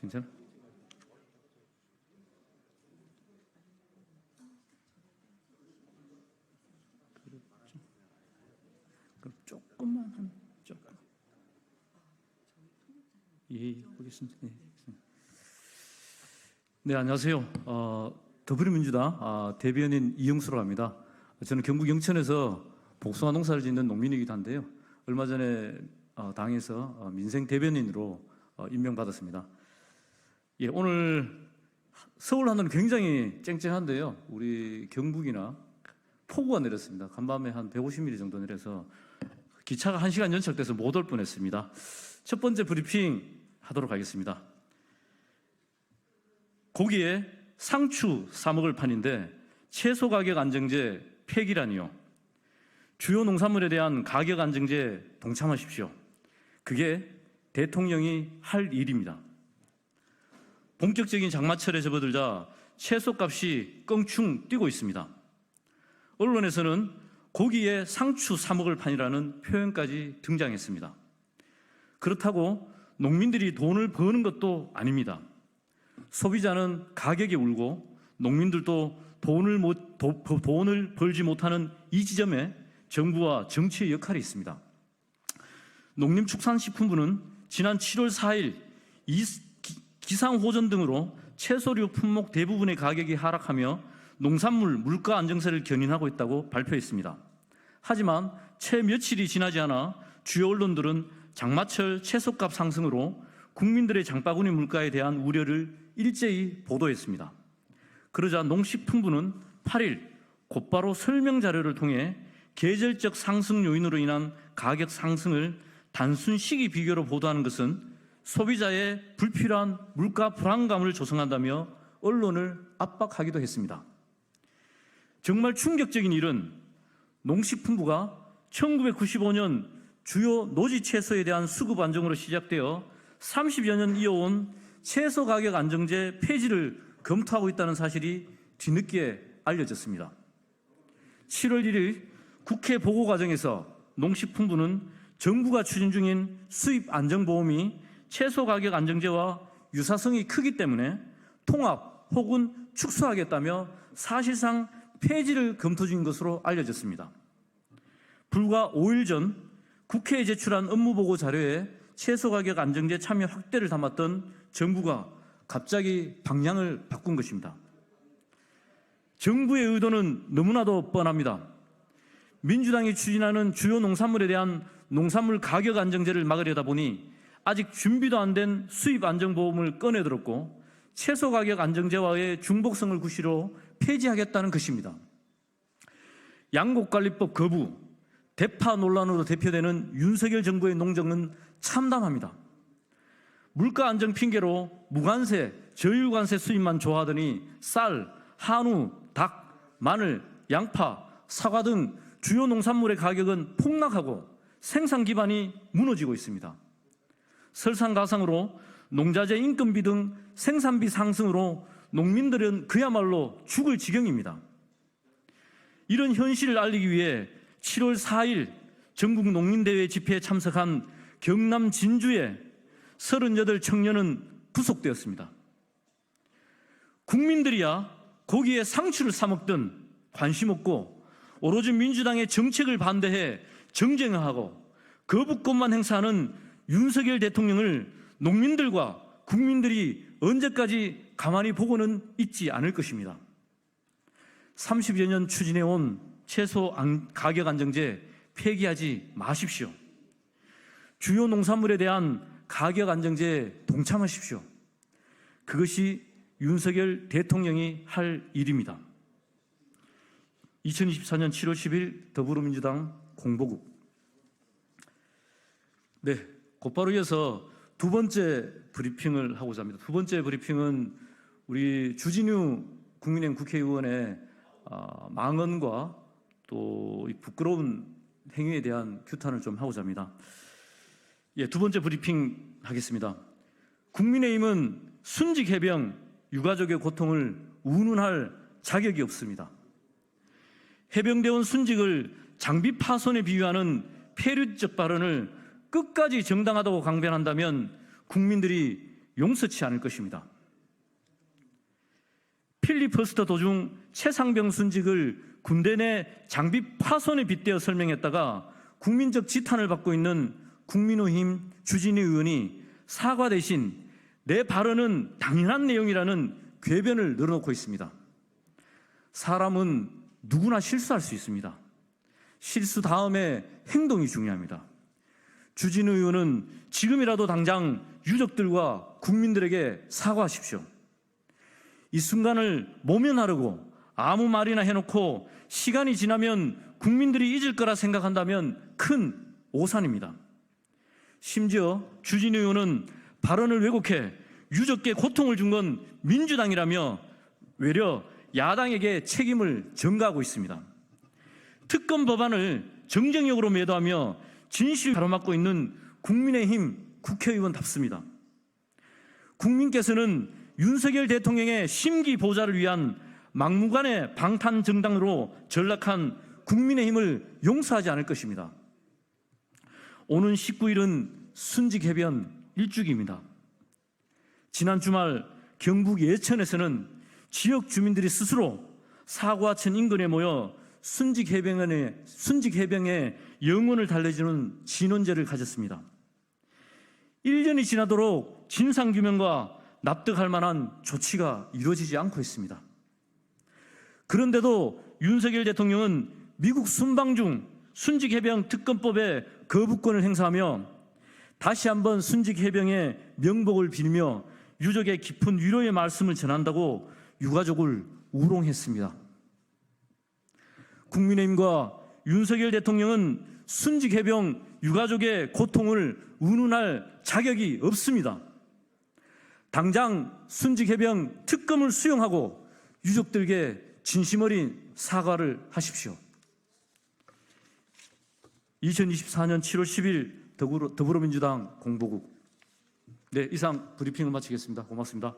괜찮아? 그럼 조금만 한 조금. 예, 보겠습니다. 네, 안녕하세요. 더불어민주당 대변인 이영수라고 합니다. 저는 경북 영천에서 복숭아 농사를 짓는 농민이기도 한데요. 얼마 전에 당에서 민생 대변인으로 임명받았습니다. 예, 오늘 서울 하늘은 굉장히 쨍쨍한데요. 우리 경북이나 폭우가 내렸습니다. 간밤에 한 150mm 정도 내려서 기차가 1시간 연착돼서 못 올 뻔했습니다. 첫 번째 브리핑 하도록 하겠습니다. 고기에 상추 3억을 판인데 채소 가격 안정제 폐기라니요. 주요 농산물에 대한 가격 안정제 동참하십시오. 그게 대통령이 할 일입니다. 본격적인 장마철에 접어들자 채소값이 껑충 뛰고 있습니다. 언론에서는 고기에 상추 3억을 판이라는 표현까지 등장했습니다. 그렇다고 농민들이 돈을 버는 것도 아닙니다. 소비자는 가격에 울고 농민들도 돈을 벌지 못하는 이 지점에 정부와 정치의 역할이 있습니다. 농림축산식품부는 지난 7월 4일 기상호전 등으로 채소류 품목 대부분의 가격이 하락하며 농산물 물가 안정세를 견인하고 있다고 발표했습니다. 하지만 채 며칠이 지나지 않아 주요 언론들은 장마철 채소값 상승으로 국민들의 장바구니 물가에 대한 우려를 일제히 보도했습니다. 그러자 농식품부는 8일 곧바로 설명 자료를 통해 계절적 상승 요인으로 인한 가격 상승을 단순 시기 비교로 보도하는 것은 소비자의 불필요한 물가 불안감을 조성한다며 언론을 압박하기도 했습니다. 정말 충격적인 일은 농식품부가 1995년 주요 노지 채소에 대한 수급 안정으로 시작되어 30여 년 이어온 채소 가격 안정제 폐지를 검토하고 있다는 사실이 뒤늦게 알려졌습니다. 7월 1일 국회 보고 과정에서 농식품부는 정부가 추진 중인 수입 안정보험이 채소 가격 안정제와 유사성이 크기 때문에 통합 혹은 축소하겠다며 사실상 폐지를 검토 중인 것으로 알려졌습니다. 불과 5일 전 국회에 제출한 업무보고 자료에 채소 가격 안정제 참여 확대를 담았던 정부가 갑자기 방향을 바꾼 것입니다. 정부의 의도는 너무나도 뻔합니다. 민주당이 추진하는 주요 농산물에 대한 농산물 가격 안정제를 막으려다 보니 아직 준비도 안 된 수입 안정보험을 꺼내들었고 채소 가격 안정제와의 중복성을 구시로 폐지하겠다는 것입니다. 양곡관리법 거부, 대파 논란으로 대표되는 윤석열 정부의 농정은 참담합니다. 물가 안정 핑계로 무관세, 저율관세 수입만 좋아하더니 쌀, 한우, 닭, 마늘, 양파, 사과 등 주요 농산물의 가격은 폭락하고 생산 기반이 무너지고 있습니다. 설상가상으로 농자재 인건비 등 생산비 상승으로 농민들은 그야말로 죽을 지경입니다. 이런 현실을 알리기 위해 7월 4일 전국 농민대회 집회에 참석한 경남 진주의 38 청년은 구속되었습니다. 국민들이야 고기에 상추를 사 먹든 관심 없고 오로지 민주당의 정책을 반대해 정쟁하고 거부권만 행사하는 윤석열 대통령을 농민들과 국민들이 언제까지 가만히 보고는 있지 않을 것입니다. 30여 년 추진해온 채소 가격 안정제 폐기하지 마십시오. 주요 농산물에 대한 가격 안정제에 동참하십시오. 그것이 윤석열 대통령이 할 일입니다. 2024년 7월 10일 더불어민주당 공보국. 네, 곧바로 이어서 두 번째 브리핑을 하고자 합니다. 두 번째 브리핑은 우리 주진우 국민의힘 국회의원의 망언과 또 이 부끄러운 행위에 대한 규탄을 좀 하고자 합니다. 예, 두 번째 브리핑 하겠습니다. 국민의힘은 순직 해병 유가족의 고통을 운운할 자격이 없습니다. 해병대원 순직을 장비 파손에 비유하는 폐륜적 발언을 끝까지 정당하다고 강변한다면 국민들이 용서치 않을 것입니다. 필리버스터 도중 최상병 순직을 군대 내 장비 파손에 빗대어 설명했다가 국민적 지탄을 받고 있는 국민의힘 주진희 의원이 사과 대신 내 발언은 당연한 내용이라는 궤변을 늘어놓고 있습니다. 사람은 누구나 실수할 수 있습니다. 실수 다음에 행동이 중요합니다. 주진우 의원은 지금이라도 당장 유족들과 국민들에게 사과하십시오. 이 순간을 모면하려고 아무 말이나 해놓고 시간이 지나면 국민들이 잊을 거라 생각한다면 큰 오산입니다. 심지어 주진우 의원은 발언을 왜곡해 유족께 고통을 준 건 민주당이라며 외려 야당에게 책임을 전가하고 있습니다. 특검 법안을 정쟁력으로 매도하며 진실 가로막고 있는 국민의힘 국회의원답습니다. 국민께서는 윤석열 대통령의 심기 보좌를 위한 막무가내 방탄 정당으로 전락한 국민의힘을 용서하지 않을 것입니다. 오는 19일은 순직해변 일주기입니다. 지난 주말 경북 예천에서는 지역 주민들이 스스로 사과천 인근에 모여 순직해병의 영혼을 달래주는 진원제를 가졌습니다. 1년이 지나도록 진상규명과 납득할 만한 조치가 이루어지지 않고 있습니다. 그런데도 윤석열 대통령은 미국 순방 중 순직해병 특검법에 거부권을 행사하며 다시 한번 순직해병의 명복을 빌며 유족의 깊은 위로의 말씀을 전한다고 유가족을 우롱했습니다. 국민의힘과 윤석열 대통령은 순직해병 유가족의 고통을 운운할 자격이 없습니다. 당장 순직해병 특검을 수용하고 유족들에게 진심 어린 사과를 하십시오. 2024년 7월 10일 더불어민주당 공보국. 네, 이상 브리핑을 마치겠습니다. 고맙습니다.